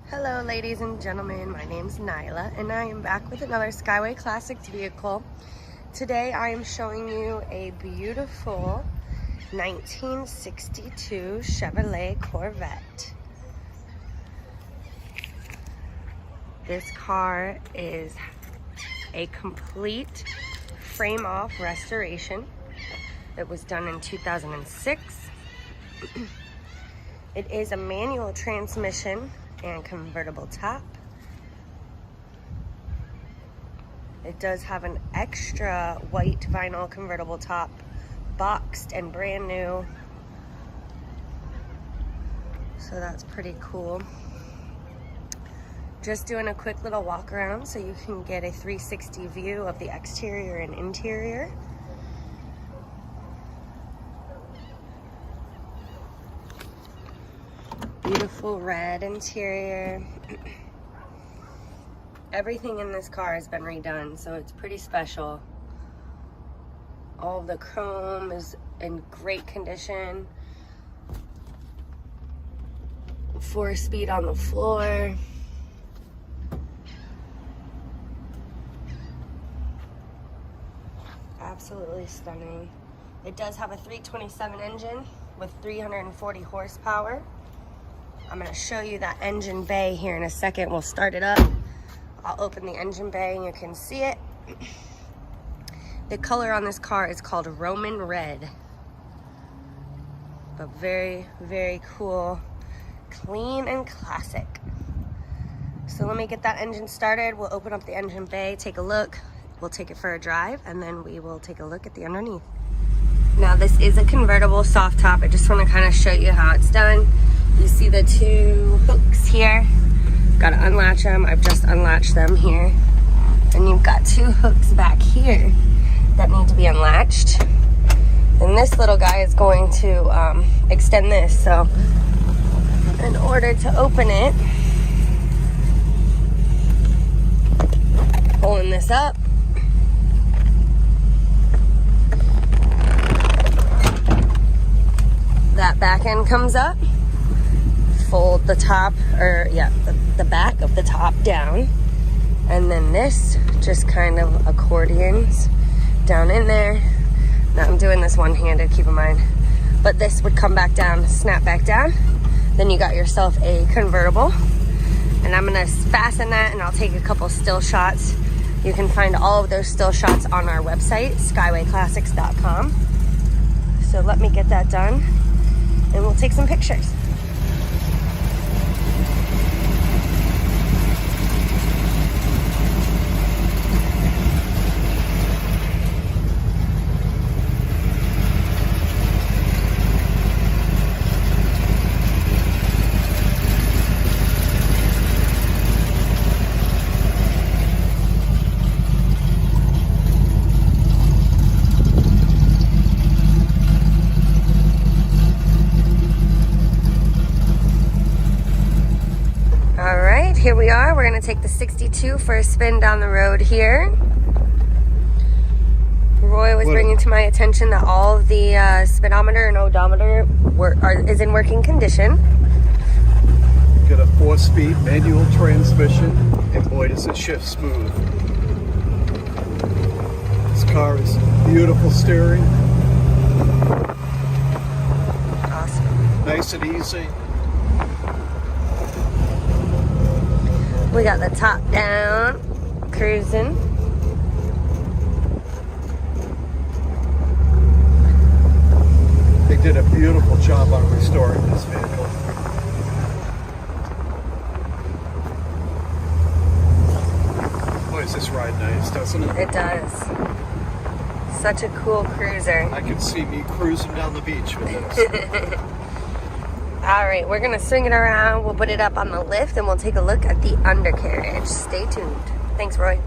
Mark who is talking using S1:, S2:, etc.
S1: Hello ladies and gentlemen, my name's Nyla and I am back with another Skyway Classic vehicle. Today I am showing you a beautiful 1962 Chevrolet Corvette. This car is a complete frame-off restoration. It was done in 2006. It is a manual transmission and convertible top. It does have an extra white vinyl convertible top, boxed and brand new. So that's pretty cool. Just doing a quick little walk around so you can get a 360 view of the exterior and interior. Beautiful red interior. Everything in this car has been redone, so it's pretty special. All of the chrome is in great condition. 4-speed on the floor. Absolutely stunning. It does have a 327 engine with 340 horsepower. I'm going to show you that engine bay here in a second. We'll start it up. I'll open the engine bay and you can see it. The color on this car is called Roman Red. But very, very cool, clean and classic. So let me get that engine started. We'll open up the engine bay, take a look. We'll take it for a drive and then we will take a look at the underneath. Now this is a convertible soft top. I just want to kind of show you how it's done. You see the two hooks here. Got to unlatch them. I've just unlatched them here. And you've got two hooks back here that need to be unlatched. And this little guy is going to extend this. So in order to open it, pulling this up. That back end comes up. Fold the top, or yeah, the back of the top down, and then this just kind of accordions down in there. Now I'm doing this one-handed, keep in mind, but this would come back down, snap back down. Then you got yourself a convertible, and I'm gonna fasten that and I'll take a couple still shots. You can find all of those still shots on our website, skywayclassics.com. So let me get that done and we'll take some pictures. Here we are. We're going to take the 62 for a spin down the road here. Roy was bringing to my attention that all of the speedometer and odometer is in working condition.
S2: Got a 4-speed manual transmission, and boy does it shift smooth. This car is beautiful steering.
S1: Awesome.
S2: Nice and easy.
S1: We got the top down, cruising.
S2: They did a beautiful job on restoring this vehicle. Boy, does this ride nice, doesn't it?
S1: It does. Such a cool cruiser.
S2: I can see me cruising down the beach with this.
S1: All right, we're gonna swing it around. We'll put it up on the lift and we'll take a look at the undercarriage. Stay tuned. Thanks, Roy.